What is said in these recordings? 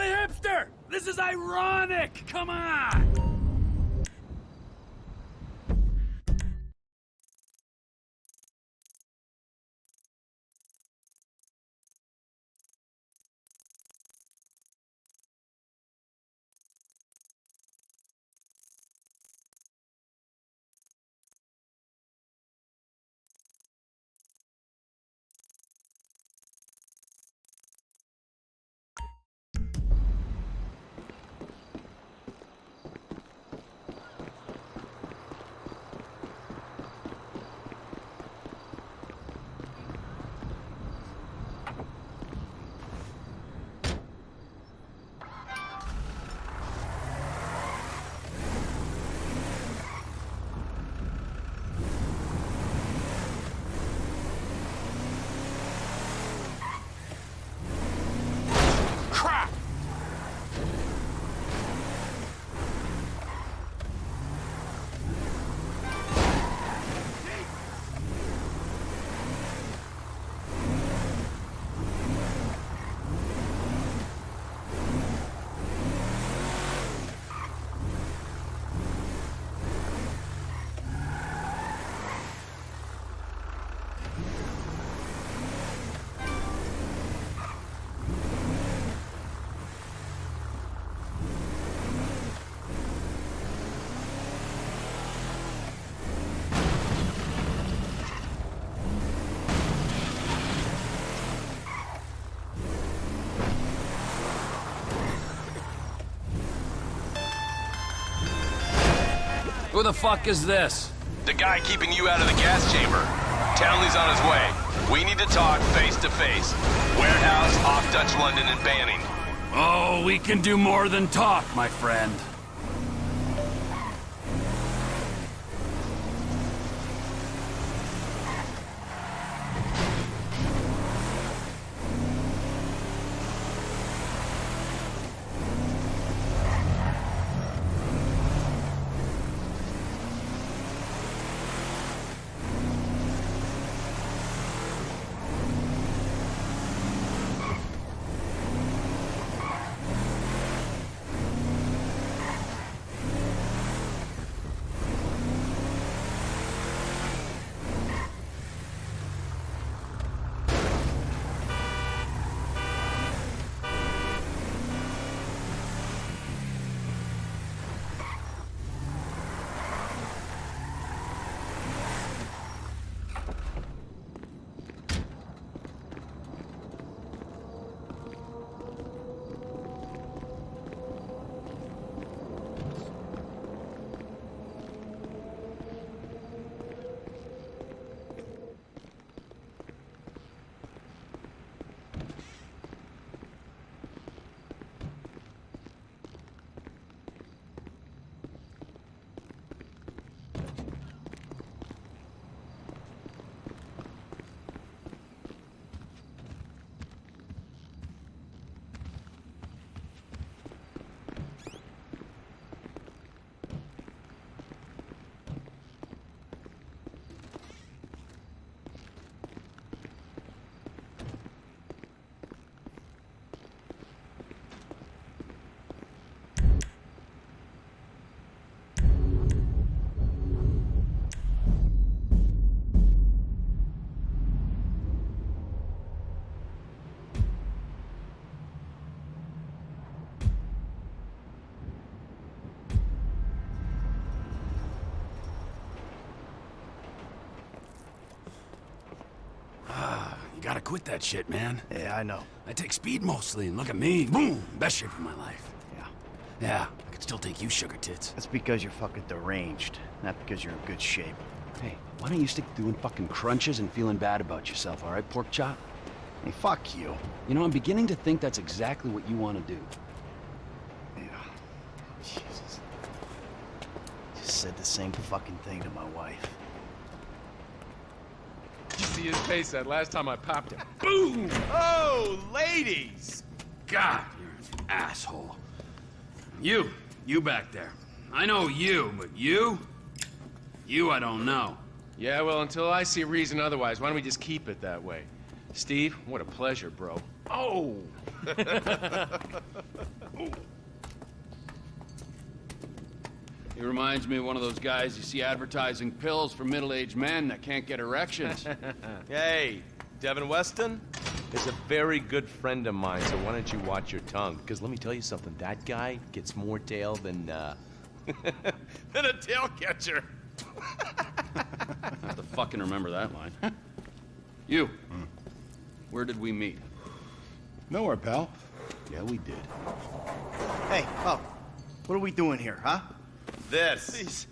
silly hipster! This is ironic! Come on! Who the fuck is this? The guy keeping you out of the gas chamber. Townley's on his way. We need to talk face to face. Warehouse off Dutch London and Banning. Oh, we can do more than talk, my friend. You gotta quit that shit, man. Yeah, I know. I take speed mostly, and look at me. Boom! Best shape of my life. Yeah. Yeah, I could still take you, sugar tits. That's because you're fucking deranged, not because you're in good shape. Hey, why don't you stick to doing fucking crunches and feeling bad about yourself, all right, pork chop? Hey, fuck you. You know, I'm beginning to think that's exactly what you want to do. Yeah. Jesus. Just said the same fucking thing to my wife. Did you see his face that last time I popped him? Boom! Oh, ladies! God, you're an asshole. You back there. I know you, but you? You I don't know. Yeah, well, until I see a reason otherwise, why don't we just keep it that way? Steve, what a pleasure, bro. Oh! reminds me of one of those guys you see advertising pills for middle-aged men that can't get erections. Hey, Devin Weston is a very good friend of mine, so why don't you watch your tongue? Because let me tell you something, that guy gets more tail than, than a tail catcher. I have to fucking remember that line. You. Where did we meet? Nowhere, pal. Yeah, we did. Hey, oh, what are we doing here, huh? This. Please,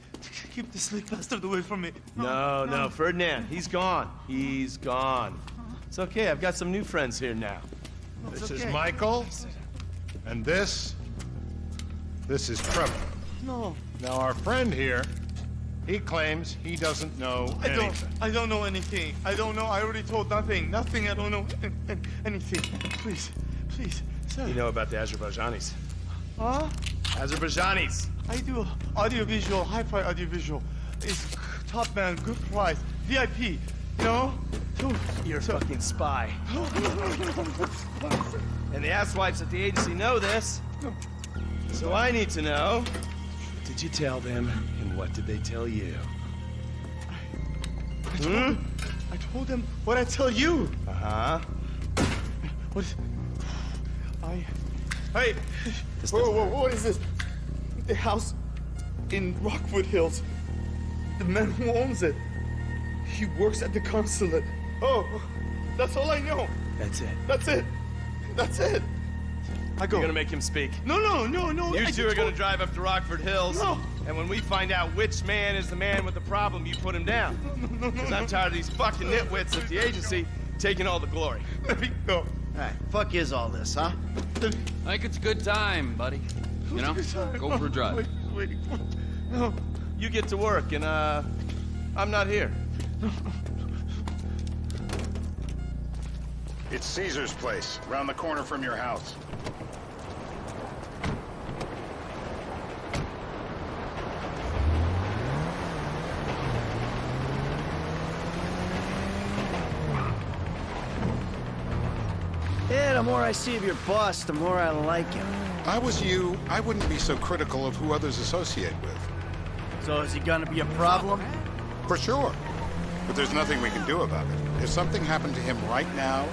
keep this sleep bastard away from me. No, Ferdinand, he's gone. He's gone. It's okay, I've got some new friends here now. This is Michael, and this is Trevor. No, Now, our friend here, he claims he doesn't know anything. I don't know anything. I don't know. I already told nothing. I don't know anything. Please, sir. You know about the Azerbaijanis. Huh? Azerbaijanis. I do audiovisual, hi-fi audiovisual. It's top man, good price, VIP. You know? You're a fucking spy. And the asswipes at the agency know this. So I need to know, what did you tell them, and what did they tell you? I told them what I tell you. Uh-huh. What is... Hey! Whoa, what is this? The house in Rockwood Hills. The man who owns it. He works at the consulate. Oh, that's all I know. That's it. That's it. I go. You're gonna make him speak. No. You I two are just gonna told- drive up to Rockford Hills. No. And when we find out which man is the man with the problem, you put him down. No. Because I'm tired of these fucking nitwits at the agency taking all the glory. Let me go. All right, fuck is all this, huh? I think it's a good time, buddy. You know? Go for a drive. Wait. No. You get to work, and I'm not here. It's Caesar's place, around the corner from your house. Yeah, the more I see of your boss, the more I like him. If I was you, I wouldn't be so critical of who others associate with. So is he gonna be a problem? For sure. But there's nothing we can do about it. If something happened to him right now,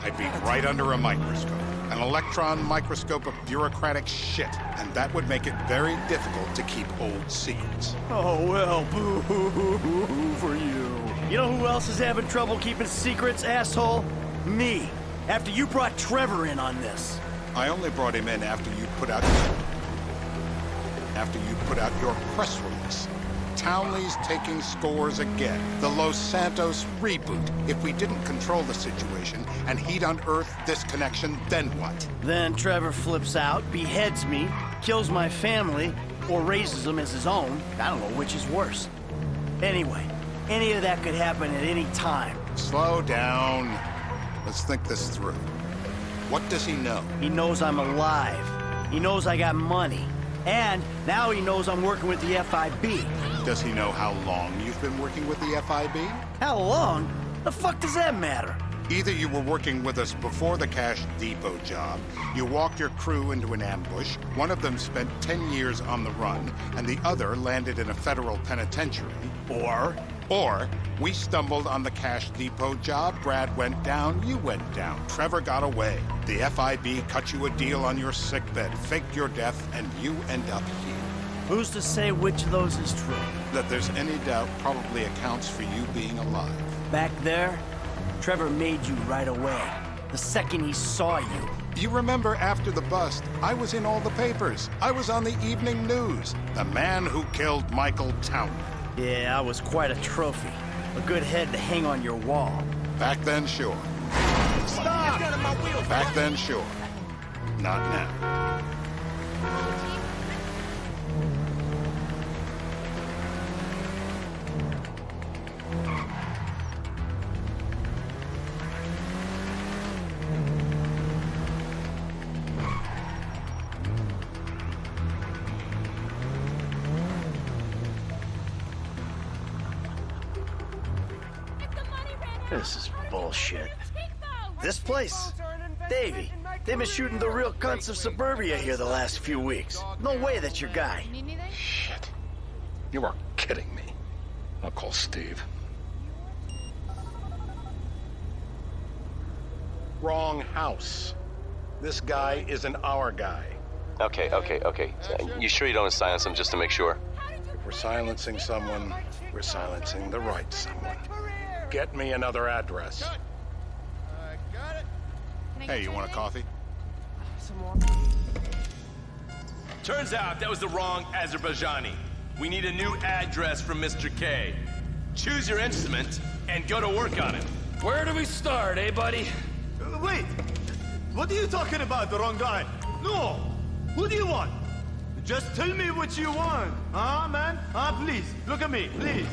I'd be right under a microscope. An electron microscope of bureaucratic shit. And that would make it very difficult to keep old secrets. Oh, well, boo for you. You know who else is having trouble keeping secrets, asshole? Me. After you brought Trevor in on this. I only brought him in after you put out your press release. Townley's taking scores again. The Los Santos reboot. If we didn't control the situation and he'd unearthed this connection, then what? Then Trevor flips out, beheads me, kills my family, or raises them as his own. I don't know which is worse. Anyway, any of that could happen at any time. Slow down. Let's think this through. What does he know? He knows I'm alive. He knows I got money. And now he knows I'm working with the FIB. Does he know how long you've been working with the FIB? How long? The fuck does that matter? Either you were working with us before the Cash Depot job, you walked your crew into an ambush, one of them spent 10 years on the run, and the other landed in a federal penitentiary. Or we stumbled on the Cash Depot job, Brad went down, you went down, Trevor got away. The FIB cut you a deal on your sickbed, faked your death, and you end up here. Who's to say which of those is true? That there's any doubt probably accounts for you being alive. Back there, Trevor made you right away. The second he saw you. You remember after the bust, I was in all the papers. I was on the evening news. The man who killed Michael Townley. Yeah, I was quite a trophy. A good head to hang on your wall. Back then, sure. Stop! Back then, sure. Not now. This is bullshit. This place? Davey, they've been shooting the real cunts of suburbia here the last few weeks. No way that's your guy. Shit. You are kidding me. I'll call Steve. Wrong house. This guy isn't our guy. Okay. You sure you don't silence him just to make sure? If we're silencing someone, we're silencing the right someone. Get me another address. Hey, you want a coffee? Turns out that was the wrong Azerbaijani. We need a new address from Mr. K. Choose your instrument and go to work on it. Where do we start, eh, buddy? Wait! What are you talking about, the wrong guy? No! Who do you want? Just tell me what you want. Huh, man? Huh, please. Look at me, please.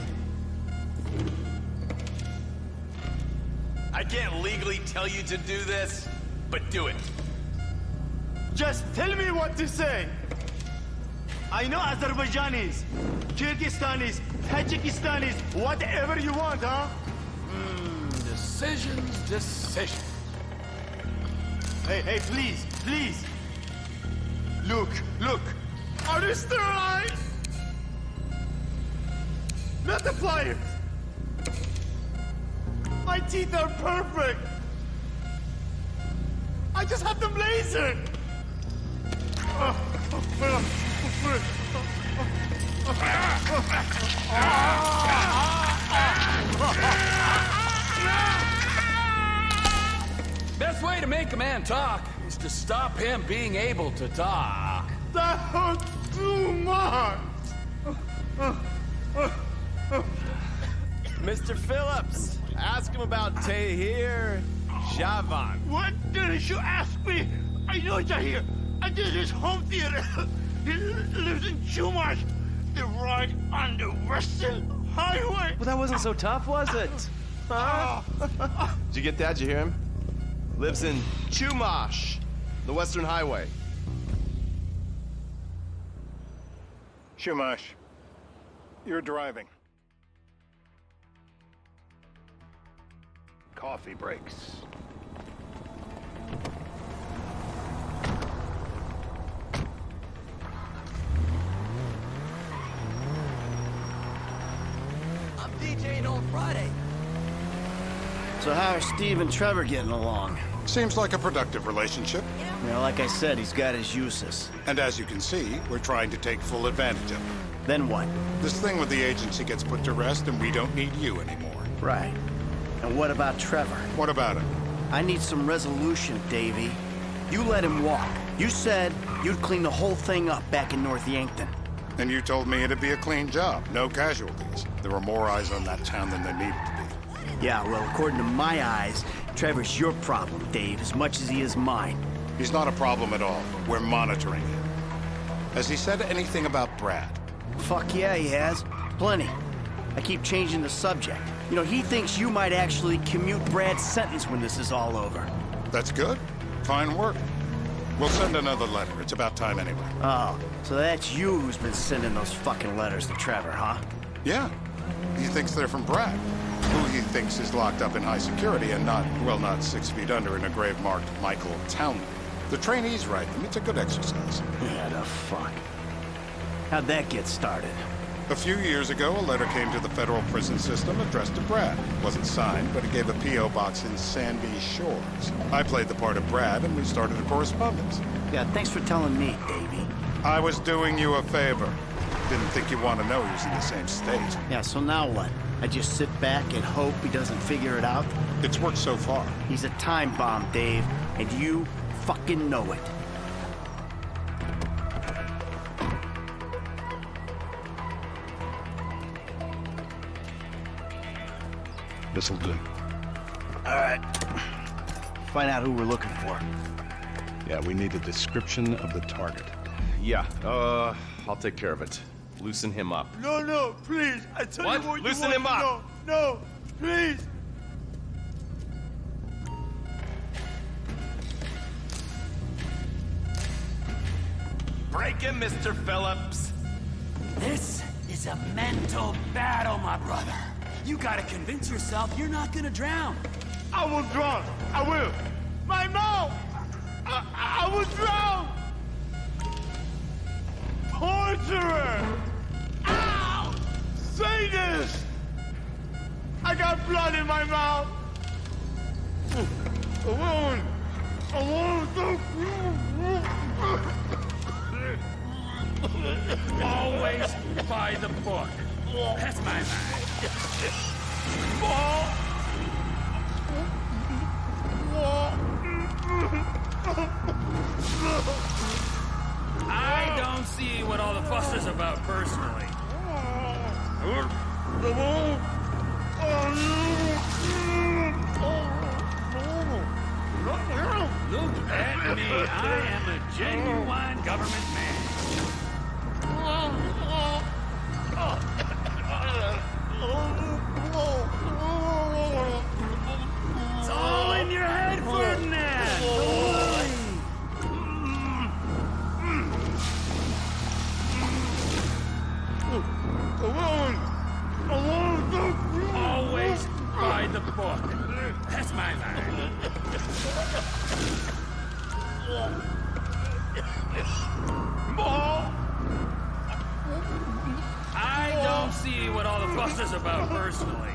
I can't legally tell you to do this, but do it. Just tell me what to say. I know Azerbaijanis, Kyrgyzstanis, Tajikistanis, whatever you want, huh? Decisions. Hey, please. Look. Are you still alive? Not the pliers. My teeth are perfect. I just had them lasered. Best way to make a man talk is to stop him being able to talk. That hurts too much. Mr. Phillips, ask him about Tahir Javan. What did you ask me? I know Tahir. I did his home theater. He lives in Chumash. They're right on the Western Highway. Well, that wasn't so tough, was it? Huh? Did you get that? Did you hear him? Lives in Chumash, the Western Highway. Shumash, you're driving. Coffee breaks. I'm DJing on Friday. So how are Steve and Trevor getting along? Seems like a productive relationship. You know, like I said, he's got his uses. And as you can see, we're trying to take full advantage of it. Then what? This thing with the agency gets put to rest and we don't need you anymore. Right. And what about Trevor? What about it? I need some resolution, Davey. You let him walk. You said you'd clean the whole thing up back in North Yankton. And you told me it'd be a clean job, no casualties. There were more eyes on that town than there needed to be. Yeah, well, according to my eyes, Trevor's your problem, Dave, as much as he is mine. He's not a problem at all. We're monitoring him. Has he said anything about Brad? Fuck yeah, he has. Plenty. I keep changing the subject. You know, he thinks you might actually commute Brad's sentence when this is all over. That's good. Fine work. We'll send another letter. It's about time anyway. Oh, so that's you who's been sending those fucking letters to Trevor, huh? Yeah. He thinks they're from Brad, who he thinks is locked up in high security and not 6 feet under in a grave marked Michael Townley. The trainees write them. It's a good exercise. Yeah, the fuck. How'd that get started? A few years ago, a letter came to the federal prison system addressed to Brad. It wasn't signed, but it gave a P.O. box in Sandy Shores. I played the part of Brad, and we started a correspondence. Yeah, thanks for telling me, Davey. I was doing you a favor. Didn't think you want to know he was in the same state. Yeah, so now what? I just sit back and hope he doesn't figure it out? It's worked so far. He's a time bomb, Dave, and you fucking know it. This'll do. All right. Find out who we're looking for. Yeah, we need a description of the target. Yeah, I'll take care of it. Loosen him up. No, please. I tell What? you what Loosen you him want. up. No, please. Break him, Mr. Phillips. This is a mental battle, my brother. You gotta convince yourself you're not gonna drown. I will drown. I will. My mouth. I will drown. Torturer. Ow! got blood in my mouth. A wound. A wound. Always by the book. That's my man. I don't see what all the fuss is about personally. Look at me. I am a genuine government man. It's all in your head, Ferdinand. Always by the book. That's my line. I don't see what all the fuss is about personally.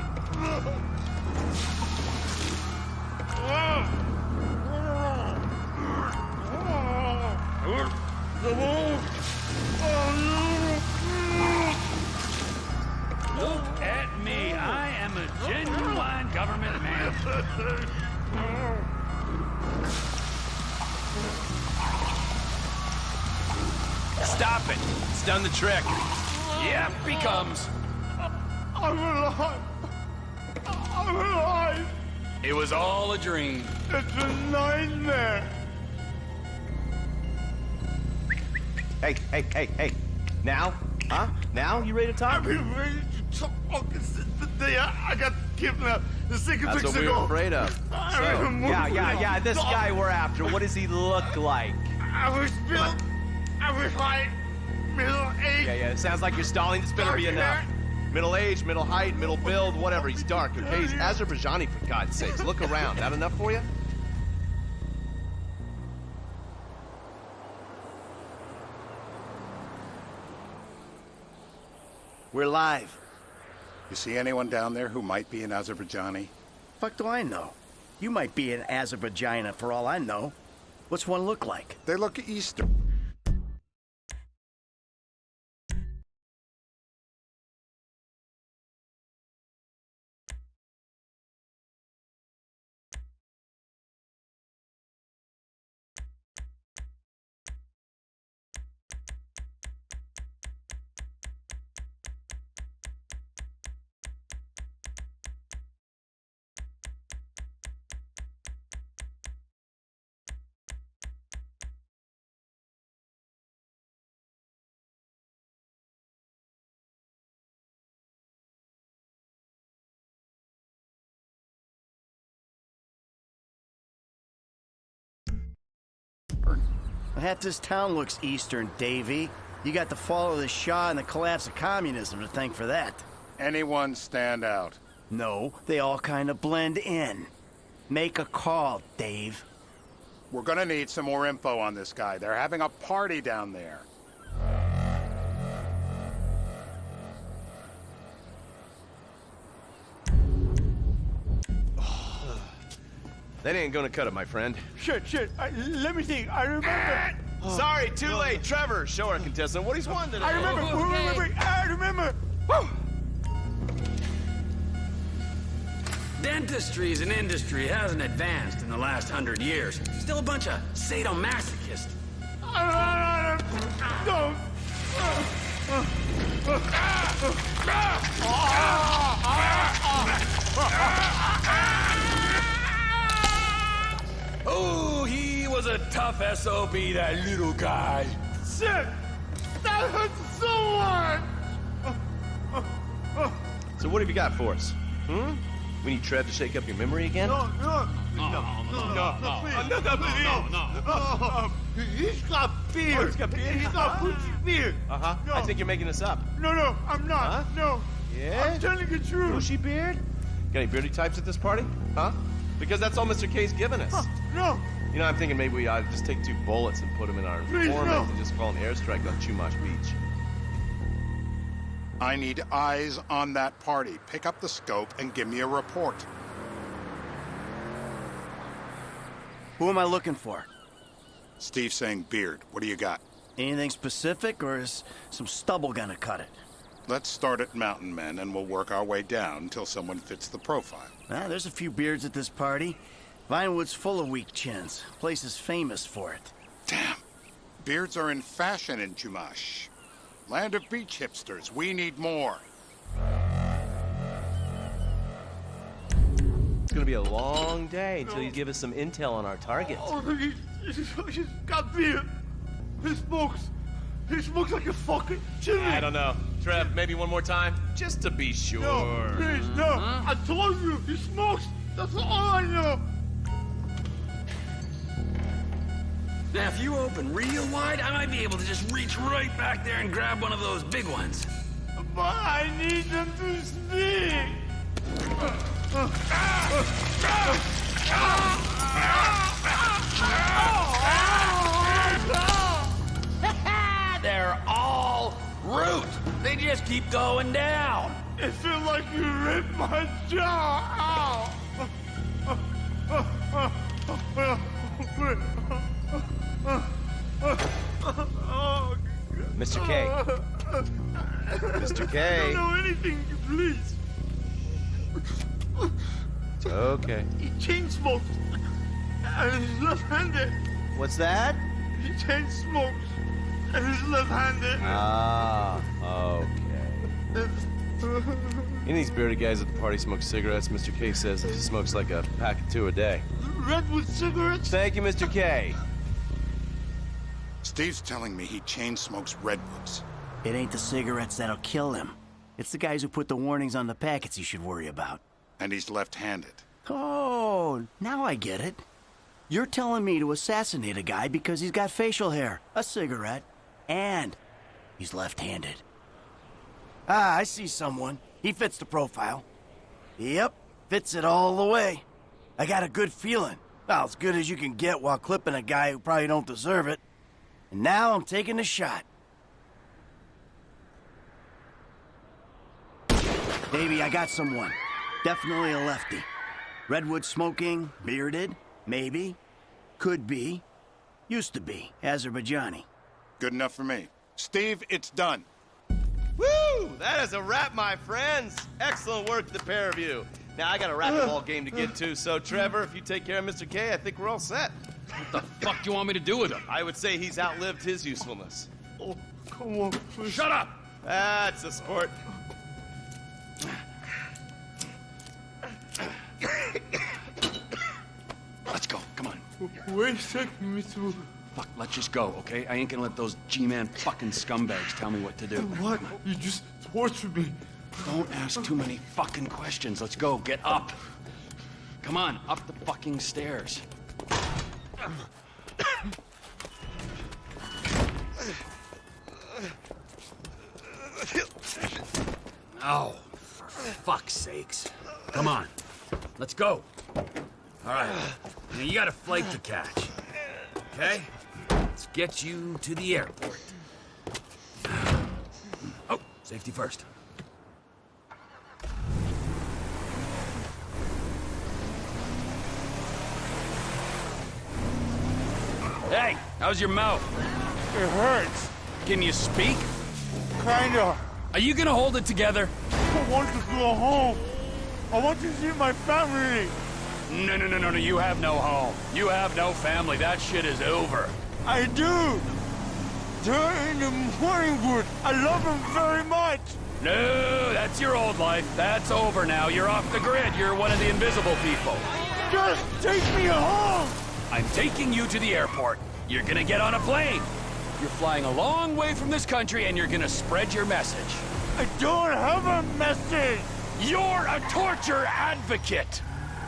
Look at me. I am a genuine government man. Stop it. It's done the trick. Yep, he comes. I'm alive. I'm alive. It was all a dream. It's a nightmare. Hey. Now? Huh? Now? You ready to talk? I've been ready to talk since the day I got kidnapped. The second That's what we were afraid of. So, yeah, this guy we're after, what does he look like? I was built. I was high, middle-aged. Yeah, it sounds like you're stalling. This better be enough. Middle age, middle height, middle build, whatever. He's dark, okay? He's Azerbaijani, for God's sakes. Look around. That enough for you? We're live. You see anyone down there who might be an Azerbaijani? Fuck do I know? You might be an Azerbaijani for all I know. What's one look like? They look Eastern. Half this town looks Eastern, Davy. You got the fall of the Shah and the collapse of communism to thank for that. Anyone stand out? No, they all kind of blend in. Make a call, Dave. We're gonna need some more info on this guy. They're having a party down there. That ain't gonna cut it, my friend. Shit. Let me think. I remember. Sorry, too late. Trevor, show our contestant what he's won today. I remember. I remember. Woo! Dentistry as an industry hasn't advanced in the last 100 years. Still a bunch of sadomasochists. No. Oh, he was a tough SOB, that little guy. Shit! That hurts so hard! So what have you got for us? We need Trev to shake up your memory again? No. He's got beer. Oh, he's got beer? He's got Gucci beer. Uh-huh. No. I think you're making this up. No, I'm not. Huh? No. Yeah? I'm telling the truth. Bushy beard? Got any beardy types at this party? Huh? Because that's all Mr. K's given us. No. You know, I'm thinking maybe we ought to just take 2 bullets and put them in our Please, informant no. and just call an airstrike on Chumash Beach. I need eyes on that party. Pick up the scope and give me a report. Who am I looking for? Steve's saying Beard. What do you got? Anything specific, or is some stubble gonna cut it? Let's start at Mountain Men, and we'll work our way down until someone fits the profile. There's a few beards at this party. Vinewood's full of weak chins. Place is famous for it. Damn. Beards are in fashion in Chumash. Land of beach hipsters. We need more. It's gonna be a long day until you give us some intel on our targets. Oh, he's got beard. He smokes like a fucking chimney. I don't know. Trev, maybe one more time? Just to be sure. No, please, no. I told you, he smokes. That's all I know. Now, if you open real wide, I might be able to just reach right back there and grab one of those big ones. But I need them to speak. They're all root. They just keep going down. It feels like you ripped my jaw out. Mr. K. Mr. K. I don't know anything, please. It's okay. He chain smokes. And he's left-handed. What's that? He chain smokes. And he's left-handed. Ah, okay. Any of these bearded guys at the party smoke cigarettes. Mr. K says he smokes like a pack of 2 a day. Redwood cigarettes? Thank you, Mr. K. Steve's telling me he chain smokes redwoods. It ain't the cigarettes that'll kill him. It's the guys who put the warnings on the packets he should worry about. And he's left-handed. Oh, now I get it. You're telling me to assassinate a guy because he's got facial hair, a cigarette, and he's left-handed. Ah, I see someone. He fits the profile. Yep, fits it all the way. I got a good feeling. Well, as good as you can get while clipping a guy who probably don't deserve it. And now I'm taking the shot. Baby, I got someone. Definitely a lefty. Redwood smoking, bearded, maybe. Could be. Used to be. Azerbaijani. Good enough for me. Steve, it's done. Woo! That is a wrap, my friends. Excellent work, the pair of you. Now, I got a racquetball game to get to, so Trevor, if you take care of Mr. K, I think we're all set. What the fuck do you want me to do with him? I would say he's outlived his usefulness. Oh, come on, please. Shut up! That's a sport. Let's go, come on. Wait a second, Mr. Fuck, let's just go, okay? I ain't gonna let those G-Man fucking scumbags tell me what to do. What? You just tortured me. Don't ask too many fucking questions. Let's go, get up. Come on, up the fucking stairs. Oh, for fuck's sakes. Come on, let's go. All right, now you got a flight to catch, okay? Let's get you to the airport. Oh, safety first. Hey, how's your mouth? It hurts. Can you speak? Kinda. Are you gonna hold it together? I want to go home. I want to see my family. No, you have no home. You have no family. That shit is over. I do. They're in the Morningwood. I love them very much. No, that's your old life. That's over now. You're off the grid. You're one of the invisible people. Just take me home. I'm taking you to the airport. You're gonna get on a plane. You're flying a long way from this country and you're gonna spread your message. I don't have a message. You're a torture advocate.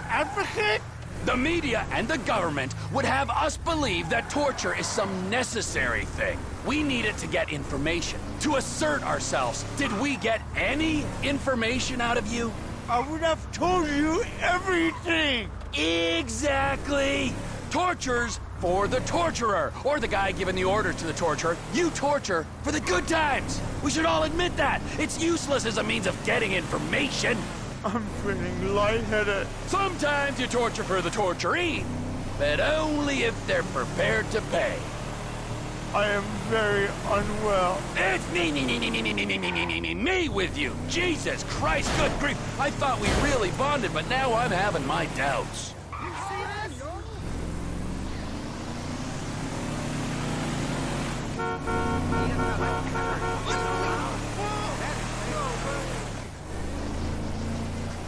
Advocate? The media and the government would have us believe that torture is some necessary thing. We need it to get information, to assert ourselves. Did we get any information out of you? I would have told you everything. Exactly. Torture's for the torturer, or the guy giving the orders to the torturer. You torture for the good times. We should all admit that. It's useless as a means of getting information. I'm feeling lightheaded. Sometimes you torture for the torturee, but only if they're prepared to pay. I am very unwell. It's me with you. Jesus Christ, good grief. I thought we really bonded, but now I'm having my doubts.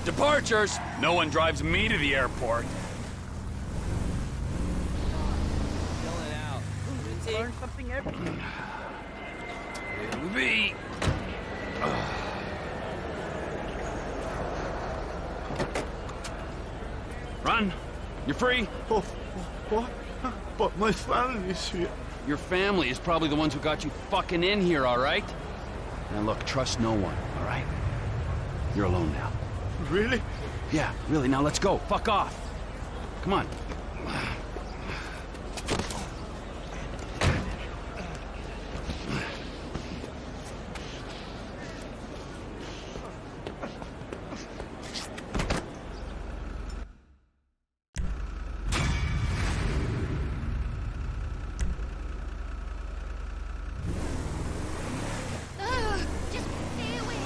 Departures. No one drives me to the airport. Learn something every It'll be... Run. You're free. Oh, what? But my family's here. Your family is probably the ones who got you fucking in here, all right? Now look, trust no one, all right? You're alone now. Really? Yeah, really. Now let's go. Fuck off. Come on. Just stay away.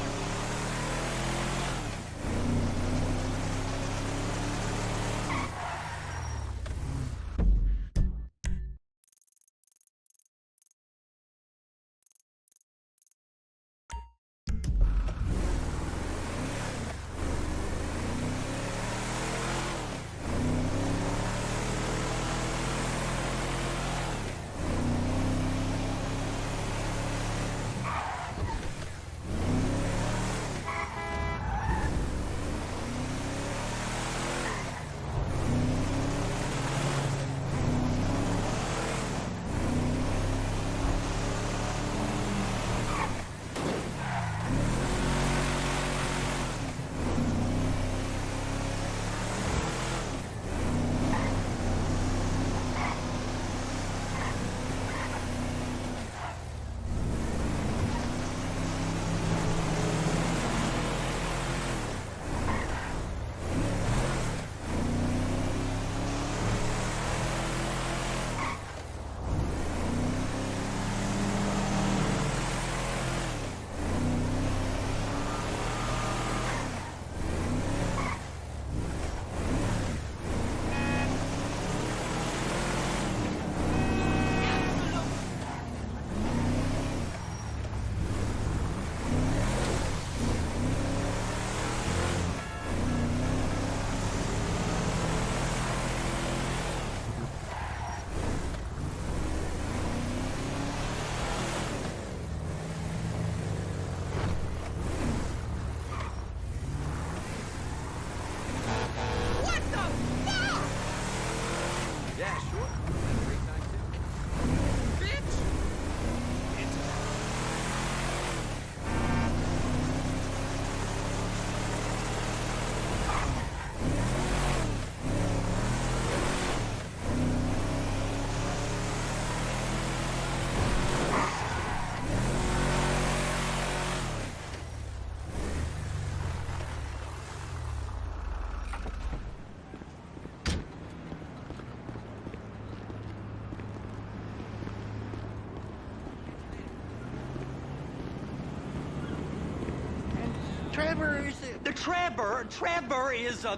Trevor is a...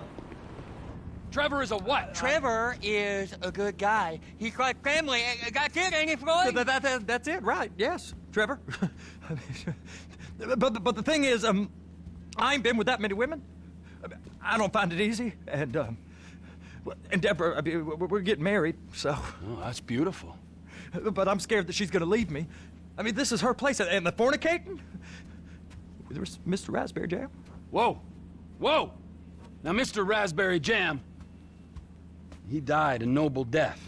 Trevor is a what? Trevor is a good guy. He's like family. That's it, ain't it, Floyd? That's it, right? Yes, Trevor. but the thing is, I ain't been with that many women. I don't find it easy, and Deborah, I mean, we're getting married, so. Oh, that's beautiful. But I'm scared that she's gonna leave me. I mean, this is her place, and the fornicating. There's Mr. Raspberry Jam. Whoa, whoa! Now, Mr. Raspberry Jam, he died a noble death,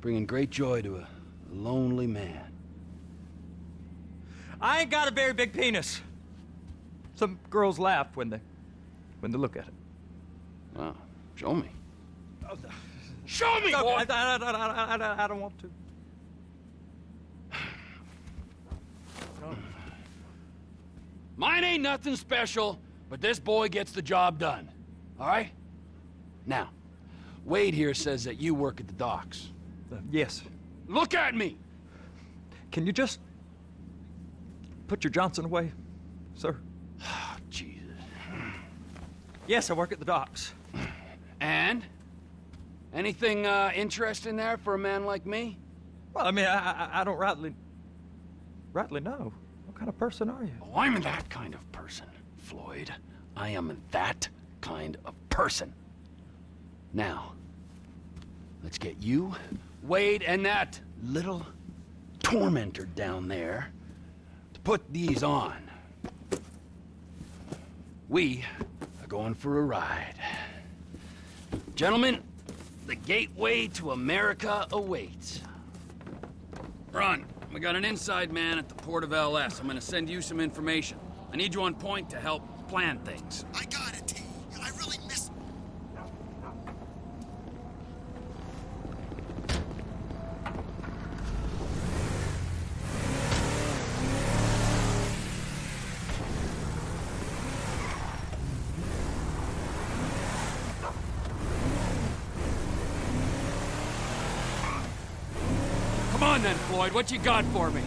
bringing great joy to a lonely man. I ain't got a very big penis. Some girls laugh when they look at it. Wow, show me. Oh, Show me, No, boy! I don't want to. Mine ain't nothing special, but this boy gets the job done. All right? Now, Wade here says that you work at the docks. Yes. Look at me! Can you just put your Johnson away, sir? Oh, Jesus. Yes, I work at the docks. And? Anything interesting there for a man like me? Well, I mean, I don't rightly know. What kind of person are you? Oh, I'm that kind of person, Floyd. I am that kind of person. Now, let's get you, Wade, and that little tormentor down there to put these on. We are going for a ride. Gentlemen, the gateway to America awaits. Ron, we got an inside man at the port of LS. I'm gonna send you some information. I need you on point to help plan things. I got it, T. I really miss... Come on then, Floyd, what you got for me?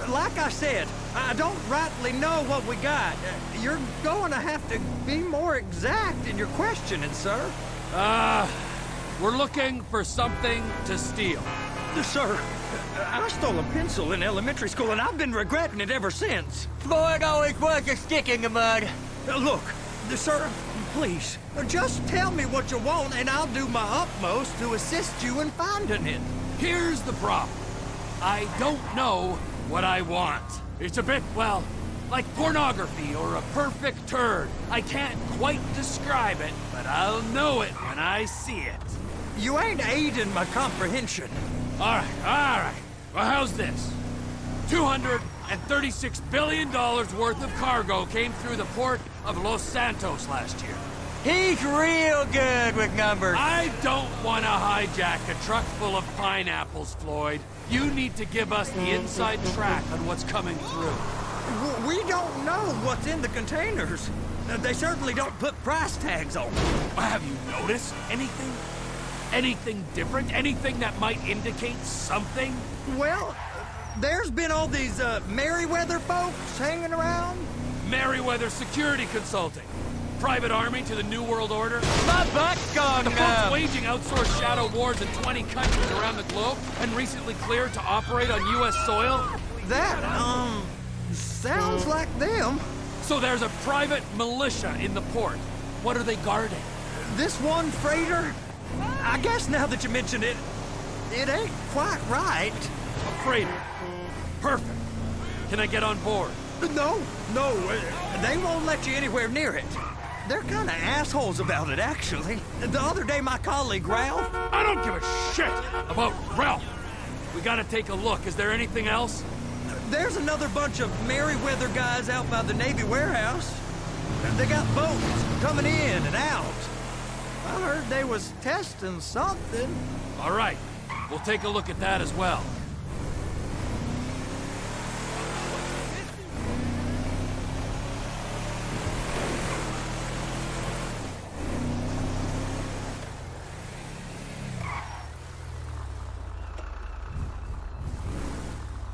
Like I said, I don't rightly know what we got. You're going to have to be more exact in your questioning, sir. We're looking for something to steal. Sir, I stole a pencil in elementary school, and I've been regretting it ever since. Floyd always was a stick in the mud. Look, sir, please, just tell me what you want, and I'll do my utmost to assist you in finding it. Here's the problem. I don't know what I want. It's a bit, well, like pornography or a perfect turd. I can't quite describe it, but I'll know it when I see it. You ain't aiding my comprehension. All right. Well, how's this? $236 billion worth of cargo came through the port of Los Santos last year. He's real good with numbers. I don't want to hijack a truck full of pineapples, Floyd. You need to give us the inside track on what's coming through. We don't know what's in the containers. They certainly don't put price tags on them. Have you noticed anything? Anything different? Anything that might indicate something? Well, there's been all these Merryweather folks hanging around. Merryweather Security Consulting. Private army to the New World Order. My butt's gone The folks numb. waging outsourced shadow wars in 20 countries around the globe and recently cleared to operate on U.S. soil. That, sounds like them. So there's a private militia in the port. What are they guarding? This one freighter, I guess now that you mention it, it ain't quite right. A freighter. Perfect. Can I get on board? No, they won't let you anywhere near it. They're kind of assholes about it, actually. The other day, my colleague, Ralph... I don't give a shit about Ralph. We gotta take a look. Is there anything else? There's another bunch of Merryweather guys out by the Navy warehouse. They got boats coming in and out. I heard they was testing something. All right. We'll take a look at that as well.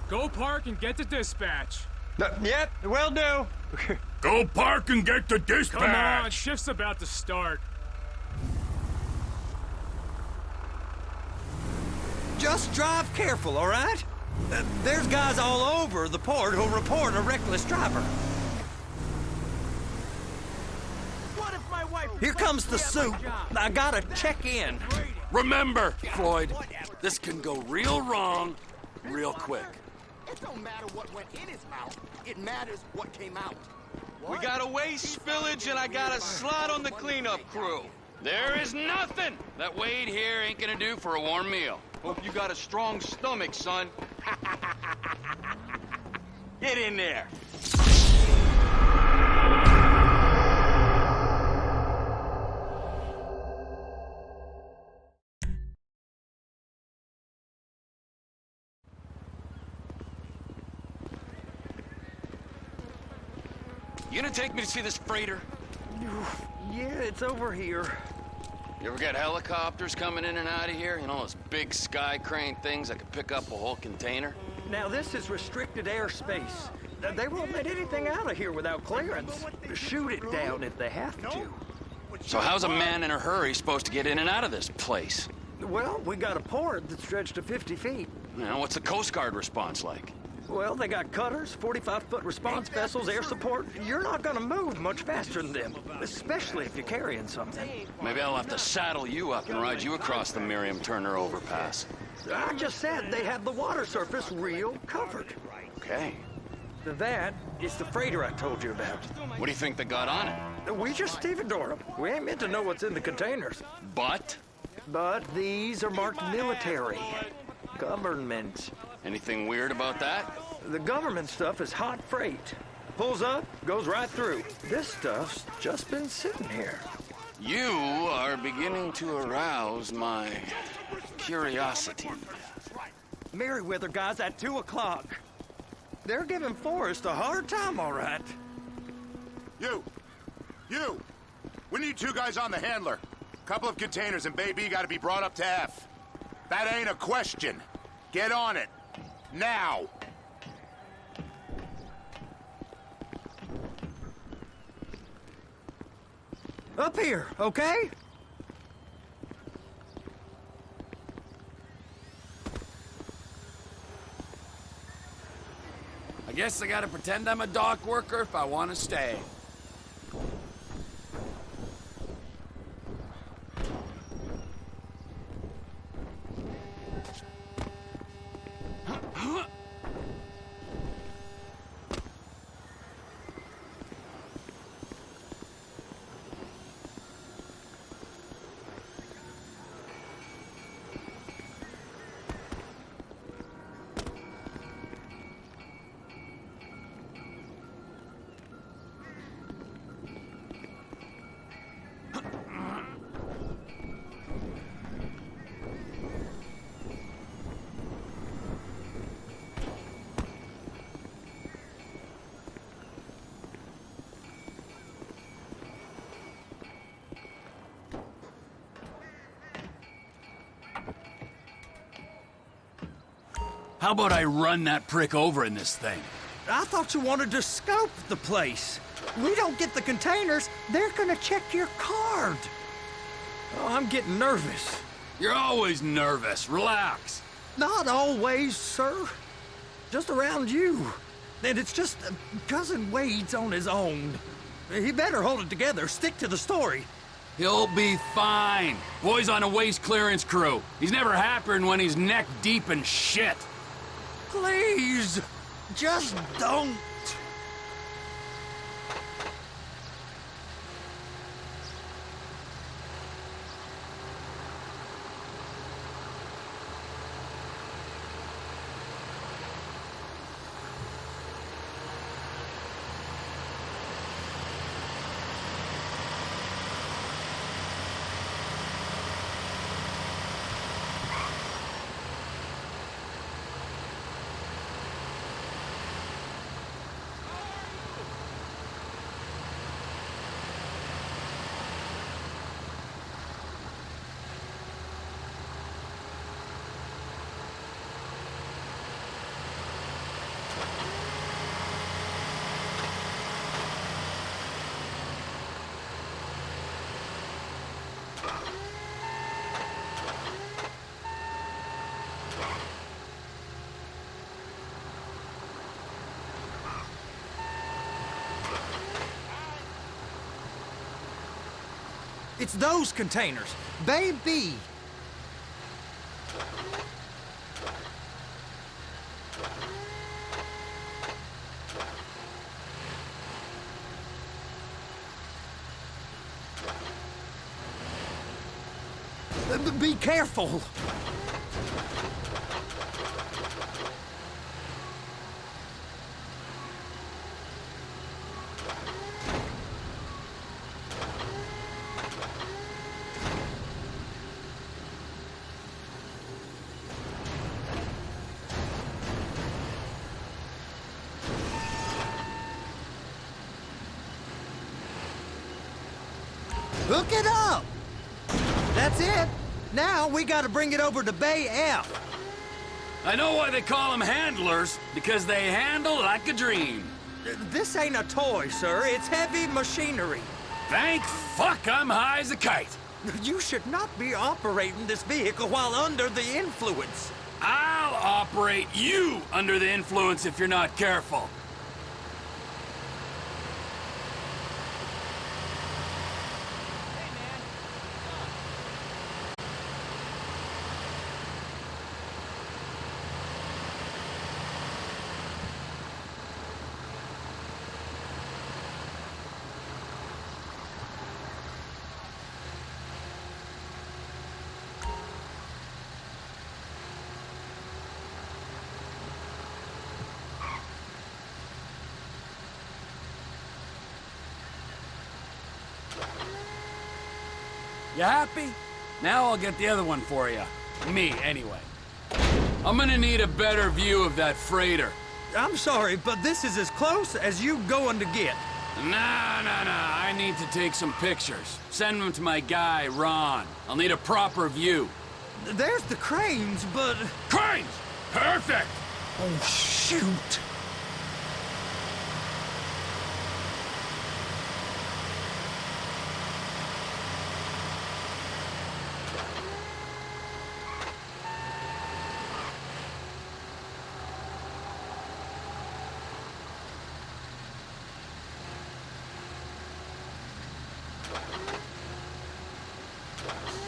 Go park and get to dispatch. Yep, will do. Go park and get the dispatch! Come on, shift's about to start. Just drive careful, all right? There's guys all over the port who'll report a reckless driver. What if my wife... Here comes the soup. I gotta check in. Remember, Floyd, this can go real wrong real quick. It don't matter what went in his mouth. It matters what came out. We got a waste spillage and I got a slot on the cleanup crew. There is nothing that Wade here ain't gonna do for a warm meal. Hope you got a strong stomach, son. Get in there. You gonna take me to see this freighter? Yeah, it's over here. You ever get helicopters coming in and out of here? You know, those big sky crane things that could pick up a whole container? Now, this is restricted airspace. They won't let anything out of here without clearance. Shoot it down if they have to. So how's a man in a hurry supposed to get in and out of this place? Well, we got a port that's stretched to 50 feet. You know, what's the Coast Guard response like? Well, they got cutters, 45-foot response vessels, air support. You're not gonna move much faster than them, especially if you're carrying something. Maybe I'll have to saddle you up and ride you across the Miriam Turner overpass. I just said they have the water surface real covered. Okay. That is the freighter I told you about. What do you think they got on it? We just stevedored them. We ain't meant to know what's in the containers. But these are marked military. Government. Anything weird about that? The government stuff is hot freight. Pulls up, goes right through. This stuff's just been sitting here. You are beginning to arouse my curiosity. Merryweather guys at 2 o'clock. They're giving Forrest a hard time, all right. You! We need 2 guys on the handler. Couple of containers and Baby gotta be brought up to F. That ain't a question. Get on it. Now! Up here, okay? I guess I gotta pretend I'm a dock worker if I want to stay. How about I run that prick over in this thing? I thought you wanted to scope the place. We don't get the containers, they're gonna check your card. Oh, I'm getting nervous. You're always nervous. Relax. Not always, sir. Just around you. And it's just Cousin Wade's on his own. He better hold it together, stick to the story. He'll be fine. Boy's on a waste clearance crew. He's never happier than when he's neck deep in shit. Please, just don't. It's those containers. Baby! Be careful! Hook it up! That's it. Now we gotta bring it over to Bay F. I know why they call them handlers, because they handle like a dream. This ain't a toy, sir. It's heavy machinery. Thank fuck I'm high as a kite. You should not be operating this vehicle while under the influence. I'll operate you under the influence if you're not careful. You happy? Now I'll get the other one for you. Me, anyway. I'm gonna need a better view of that freighter. I'm sorry, but this is as close as you going to get. Nah. I need to take some pictures. Send them to my guy, Ron. I'll need a proper view. There's the cranes, but... Cranes! Perfect! Oh, shoot.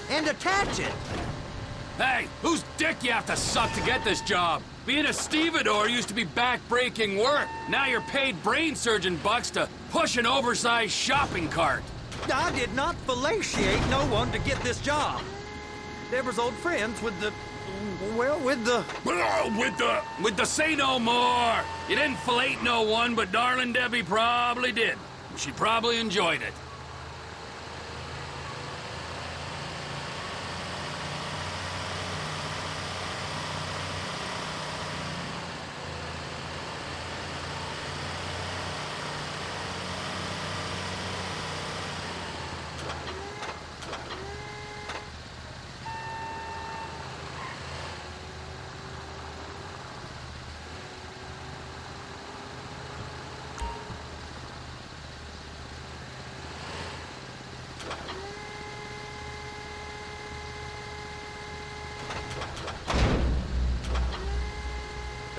And attach it. Hey, whose dick you have to suck to get this job? Being a stevedore used to be back-breaking work. Now you're paid brain surgeon bucks to push an oversized shopping cart. I did not fellatiate no one to get this job. Deborah's old friends with the... well, with the... With the say no more. You didn't fillet no one, but darling Debbie probably did. She probably enjoyed it.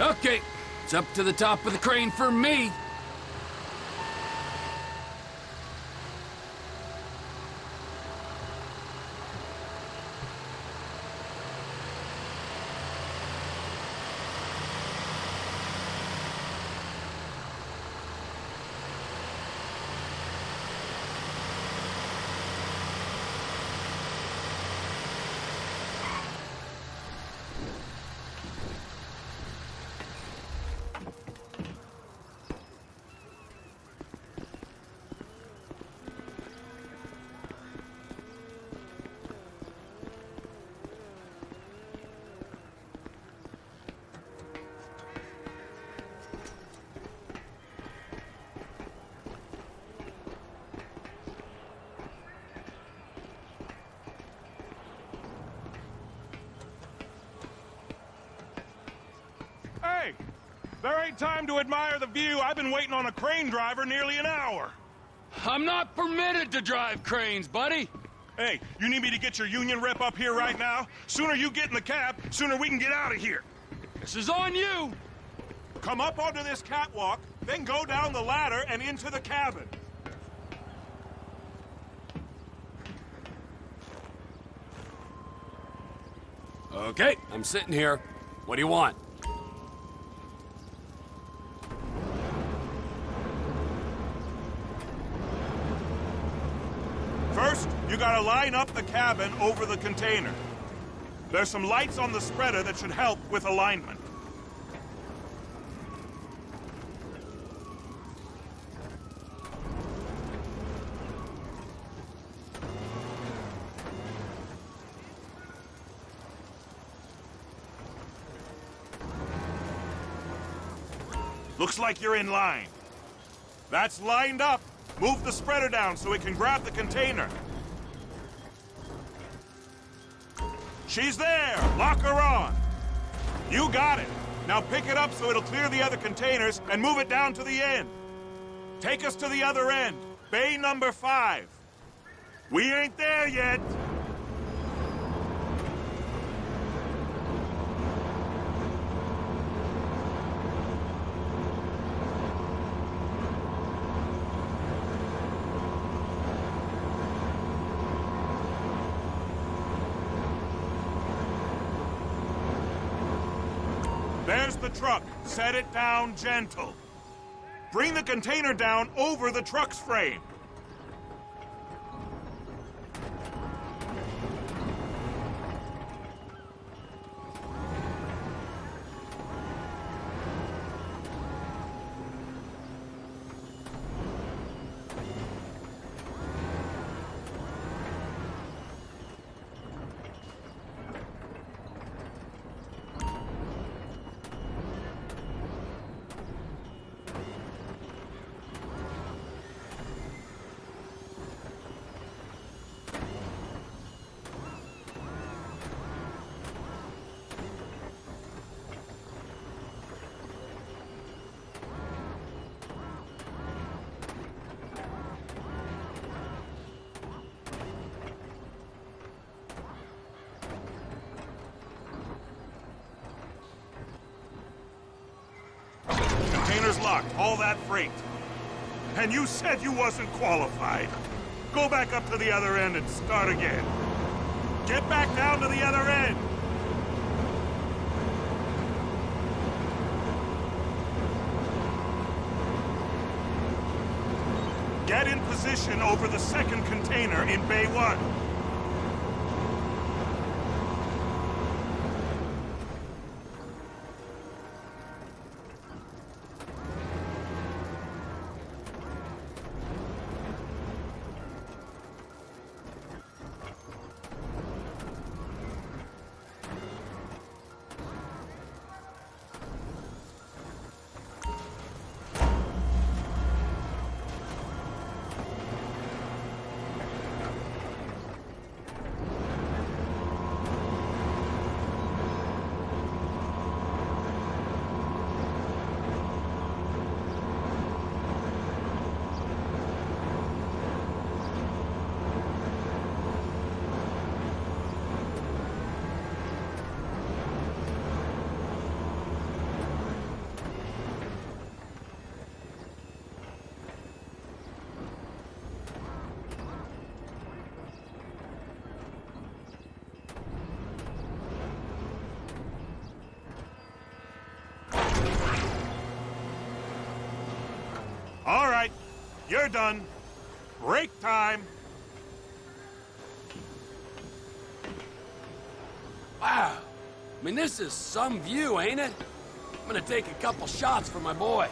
Okay, it's up to the top of the crane for me. Hey, there ain't time to admire the view. I've been waiting on a crane driver nearly an hour. I'm not permitted to drive cranes, buddy. Hey, you need me to get your union rep up here right now? Sooner you get in the cab, sooner we can get out of here. This is on you. Come up onto this catwalk, then go down the ladder and into the cabin. Okay, I'm sitting here. What do you want? First, you gotta line up the cabin over the container. There's some lights on the spreader that should help with alignment. Looks like you're in line. That's lined up. Move the spreader down so it can grab the container. She's there! Lock her on! You got it! Now pick it up so it'll clear the other containers and move it down to the end. Take us to the other end, bay number 5. We ain't there yet! There's the truck. Set it down gentle. Bring the container down over the truck's frame. Container's locked, all that freight. And you said you wasn't qualified. Go back up to the other end and start again. Get back down to the other end. Get in position over the second container in Bay 1. All right, you're done. Break time. Wow. I mean, this is some view, ain't it? I'm gonna take a couple shots for my boy.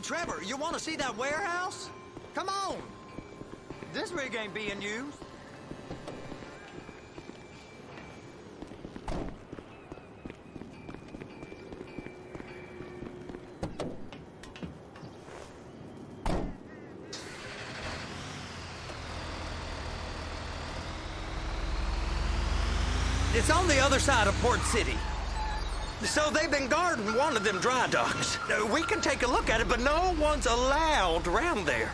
Trevor, you want to see that warehouse? Come on. This rig ain't being used. It's on the other side of Port City. So they've been guarding one of them dry docks. We can take a look at it, but no one's allowed around there.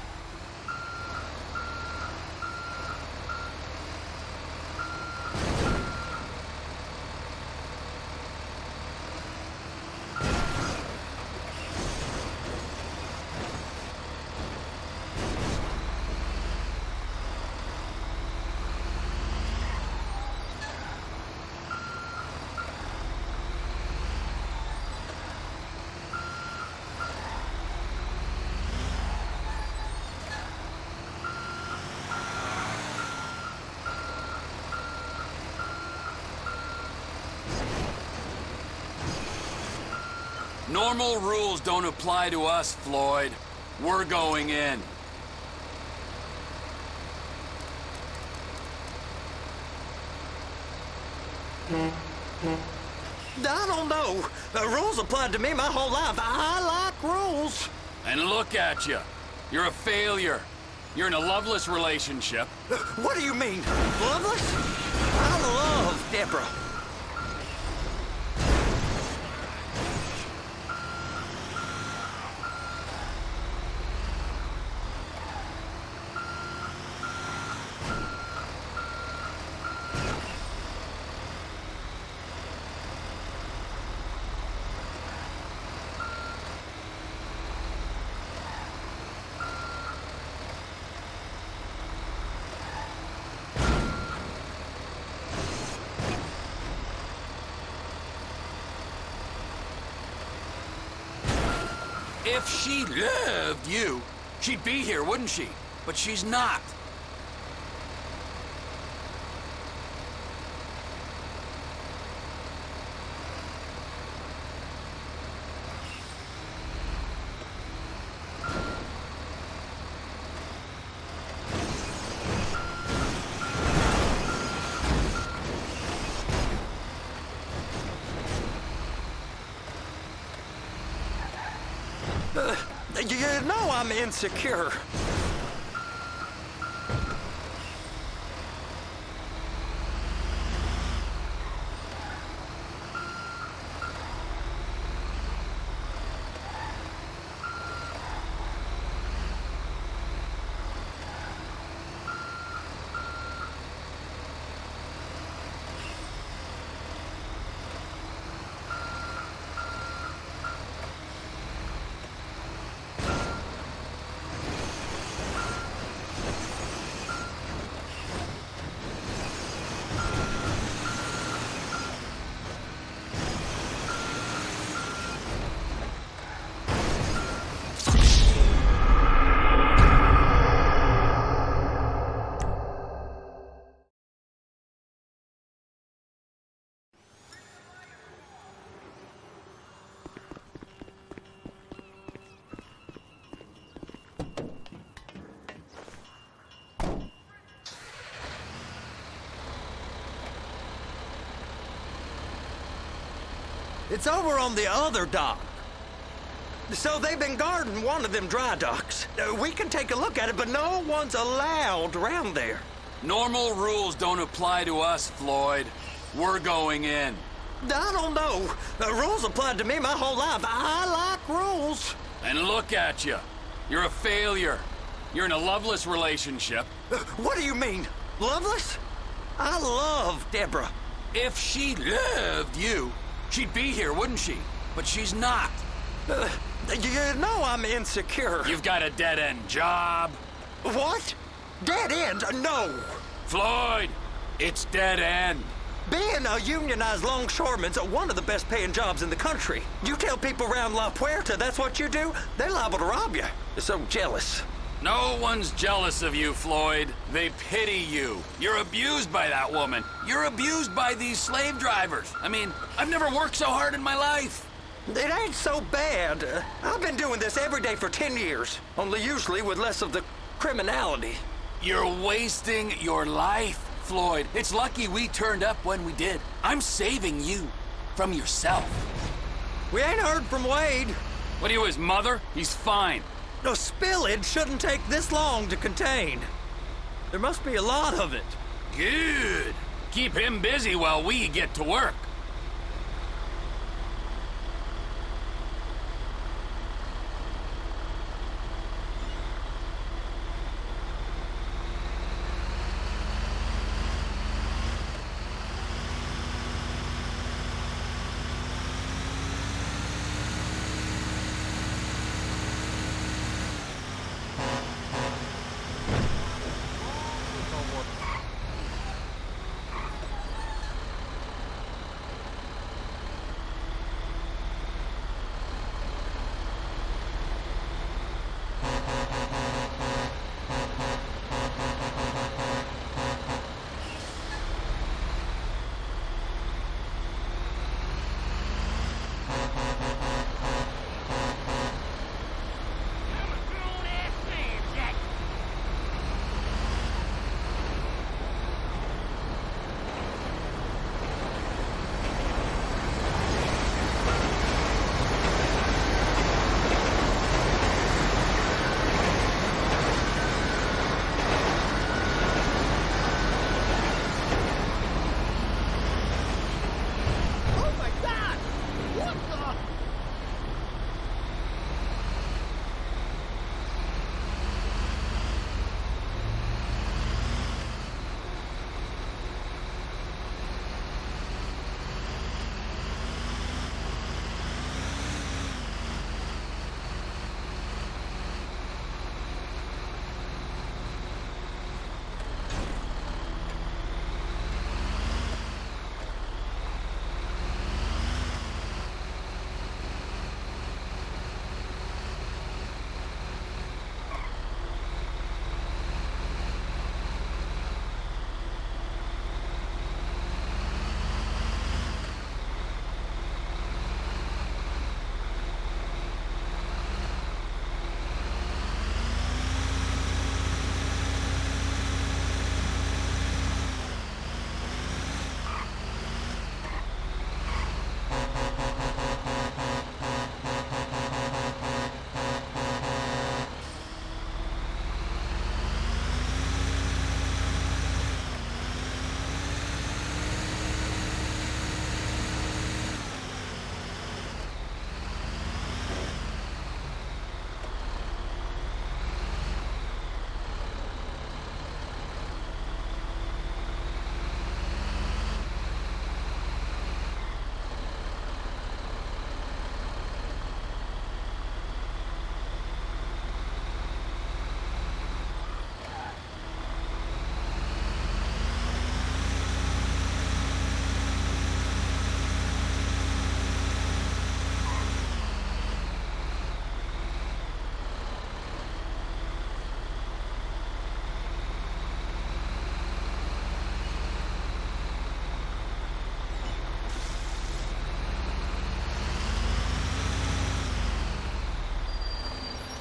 Normal rules don't apply to us, Floyd. We're going in. I don't know. Rules applied to me my whole life. I like rules. And look at you. You're a failure. You're in a loveless relationship. What do you mean? Loveless? I love Deborah. If she loved you, she'd be here, wouldn't she? But she's not. You know I'm insecure. It's over on the other dock. So they've been guarding one of them dry docks. We can take a look at it, but no one's allowed around there. Normal rules don't apply to us, Floyd. We're going in. I don't know. Rules applied to me my whole life. I like rules. And look at you. You're a failure. You're in a loveless relationship. What do you mean? Loveless? I love Deborah. If she loved you, she'd be here, wouldn't she? But she's not. You know I'm insecure. You've got a dead-end job. What? Dead end? No. Floyd, it's dead end. Being a unionized longshoreman's one of the best paying jobs in the country. You tell people around La Puerta that's what you do, they're liable to rob you. They're so jealous. No one's jealous of you, Floyd. They pity you. You're abused by that woman. You're abused by these slave drivers. I mean, I've never worked so hard in my life. It ain't so bad. I've been doing this every day for 10 years, only usually with less of the criminality. You're wasting your life, Floyd. It's lucky we turned up when we did. I'm saving you from yourself. We ain't heard from Wade. What are you, his mother? He's fine. The spillage shouldn't take this long to contain. There must be a lot of it. Good. Keep him busy while we get to work.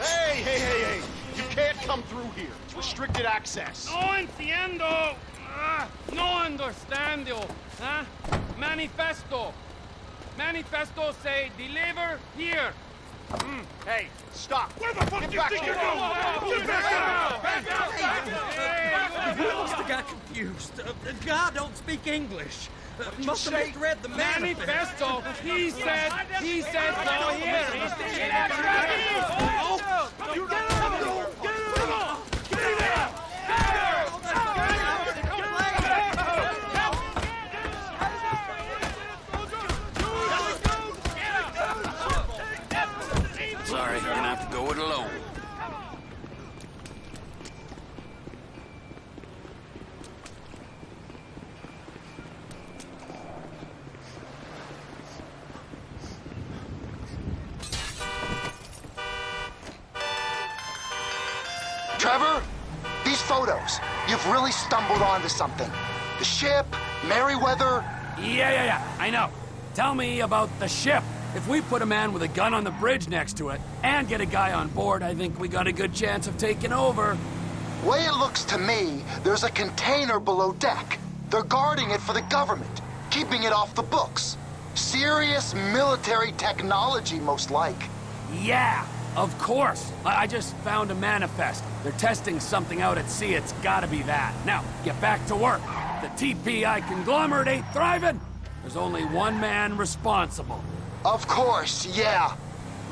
Hey! You can't come through here. It's restricted access. No entiendo. No understando. Huh? Manifesto. Manifesto say deliver here. Hey, stop. Where the fuck Get do you back think here. you're going? Back out! You must have got confused. God don't speak English. Must have misread the Manifesto. He said go here. Get out of here! Get Sorry, you're gonna have to go it alone. Trevor, these photos, you've really stumbled onto something. The ship, Merryweather. Yeah, I know. Tell me about the ship. If we put a man with a gun on the bridge next to it and get a guy on board, I think we got a good chance of taking over. Way it looks to me, there's a container below deck. They're guarding it for the government, keeping it off the books. Serious military technology, most like. Yeah, of course. I just found a manifest. They're testing something out at sea. It's gotta be that. Now, get back to work. The TPI conglomerate ain't thriving. There's only one man responsible. Of course, yeah.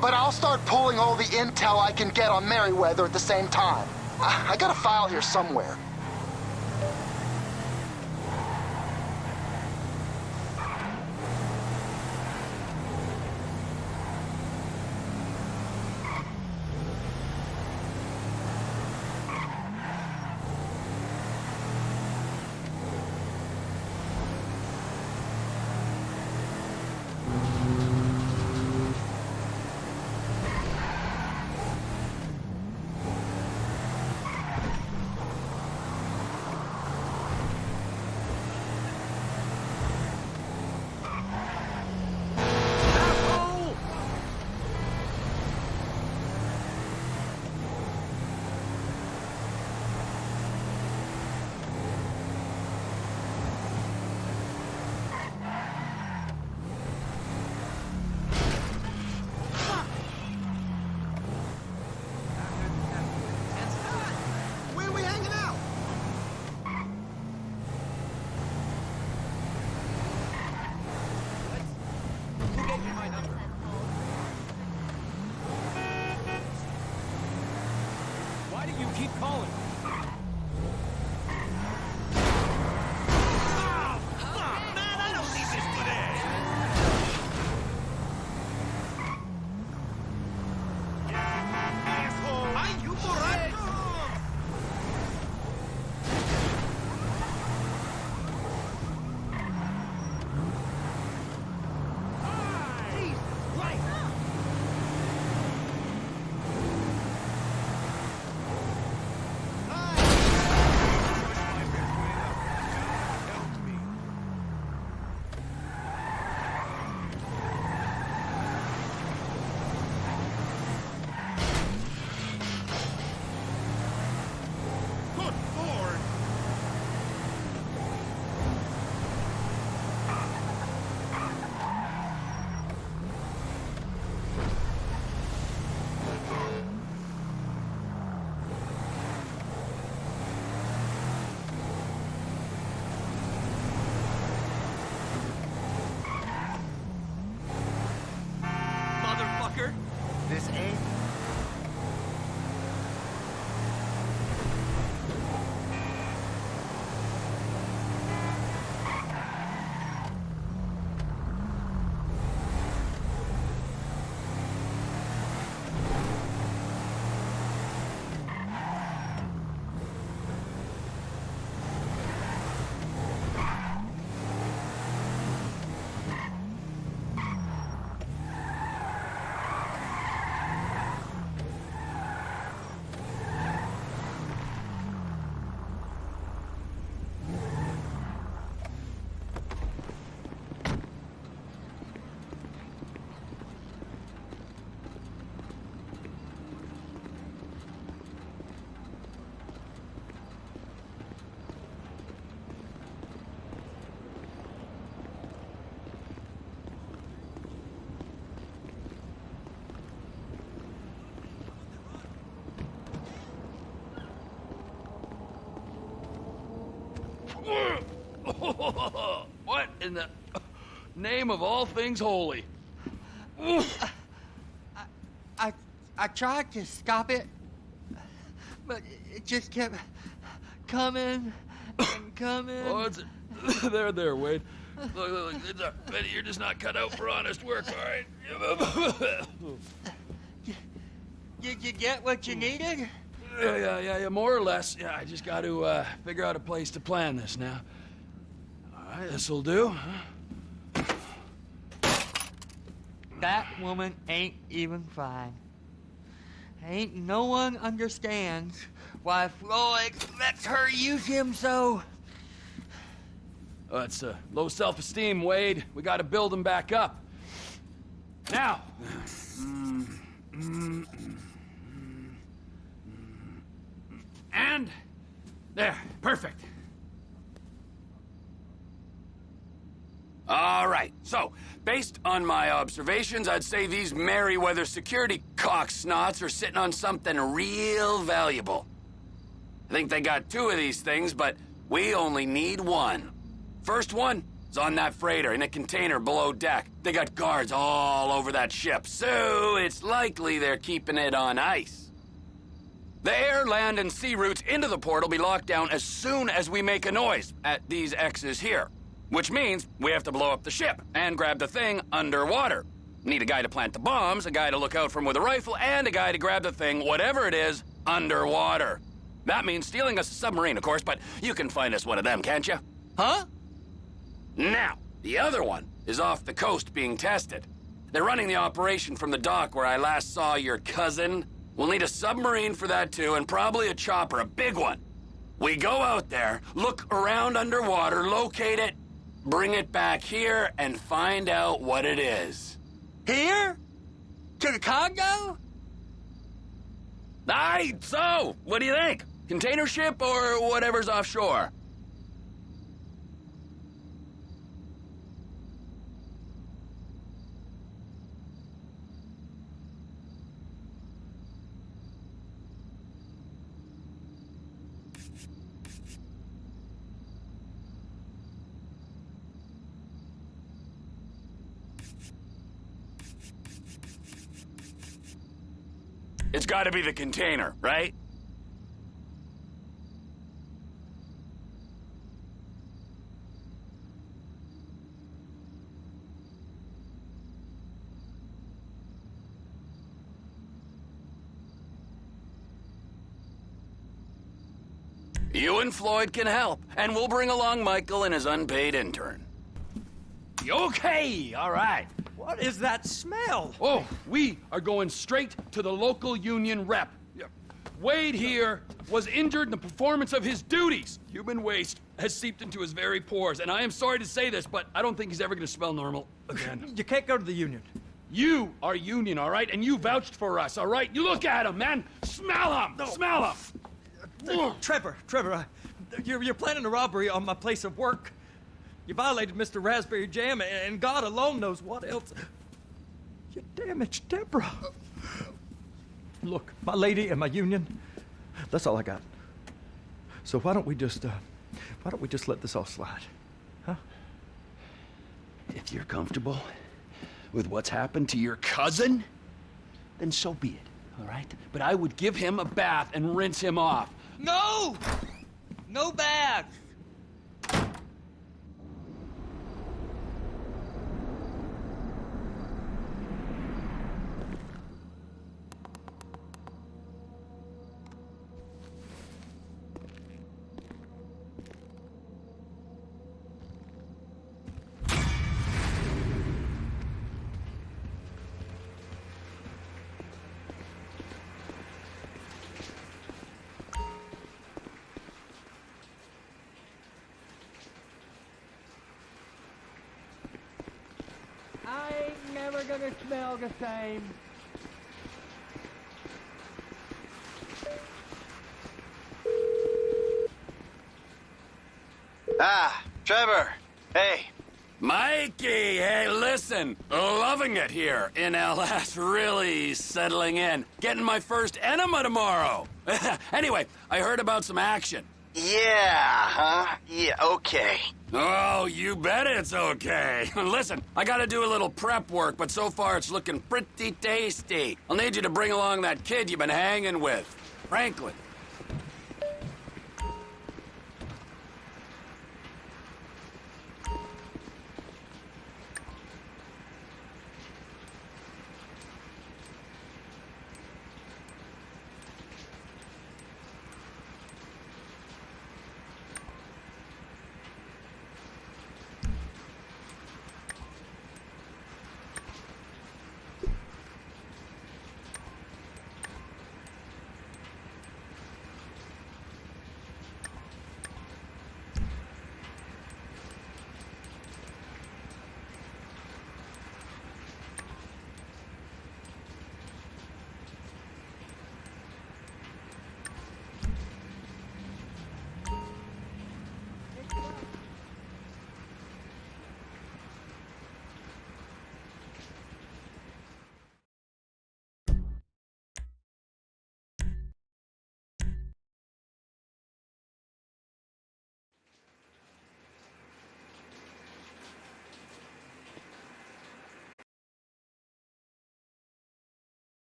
But I'll start pulling all the intel I can get on Merryweather at the same time. I got a file here somewhere. Keep calling. This ain't... What in the name of all things holy? I tried to stop it, but it just kept coming and coming. Oh, it's there, Wade. Look, Betty, you're just not cut out for honest work, all right? Did you get what you needed? Yeah, more or less. Yeah, I just got to figure out a place to plan this now. All right, this'll do. That woman ain't even fine. Ain't no one understands why Floyd lets her use him so. Oh, it's low self-esteem, Wade. We got to build him back up. Now. And there, perfect. All right, so, based on my observations, I'd say these Merryweather security cocksnots are sitting on something real valuable. I think they got 2 of these things, but we only need 1. First one is on that freighter in a container below deck. They got guards all over that ship, so it's likely they're keeping it on ice. The air, land, and sea routes into the port will be locked down as soon as we make a noise at these X's here. Which means we have to blow up the ship and grab the thing underwater. Need a guy to plant the bombs, a guy to look out for him with a rifle, and a guy to grab the thing, whatever it is, underwater. That means stealing us a submarine, of course, but you can find us one of them, can't you? Huh? Now, the other one is off the coast being tested. They're running the operation from the dock where I last saw your cousin. We'll need a submarine for that too, and probably a chopper, a big one. We go out there, look around underwater, locate it, bring it back here, and find out what it is. Here? To the Congo? Aye, so, what do you think? Container ship or whatever's offshore? It's gotta be the container, right? You and Floyd can help, and we'll bring along Michael and his unpaid intern. Okay, all right. What is that smell? Oh, we are going straight to the local union rep. Wade here was injured in the performance of his duties. Human waste has seeped into his very pores, and I am sorry to say this, but I don't think he's ever going to smell normal again. You can't go to the union. You are union, all right? And you vouched for us, all right? You look at him, man. Smell him. No. Smell him. Trevor, you're planning a robbery on my place of work. You violated Mr. Raspberry Jam, and God alone knows what else. You damaged Deborah. Look, my lady and my union, that's all I got. So why don't we just let this all slide, huh? If you're comfortable with what's happened to your cousin, then so be it, all right? But I would give him a bath and rinse him off. No! No baths! I ain't never gonna smell the same. Ah, Trevor. Hey. Mikey, hey, listen. Loving it here in LS. Really settling in. Getting my first enema tomorrow. Anyway, I heard about some action. Yeah, huh? Yeah, okay. Oh, you bet it's okay. Listen, I gotta do a little prep work, but so far it's looking pretty tasty. I'll need you to bring along that kid you've been hanging with, Franklin.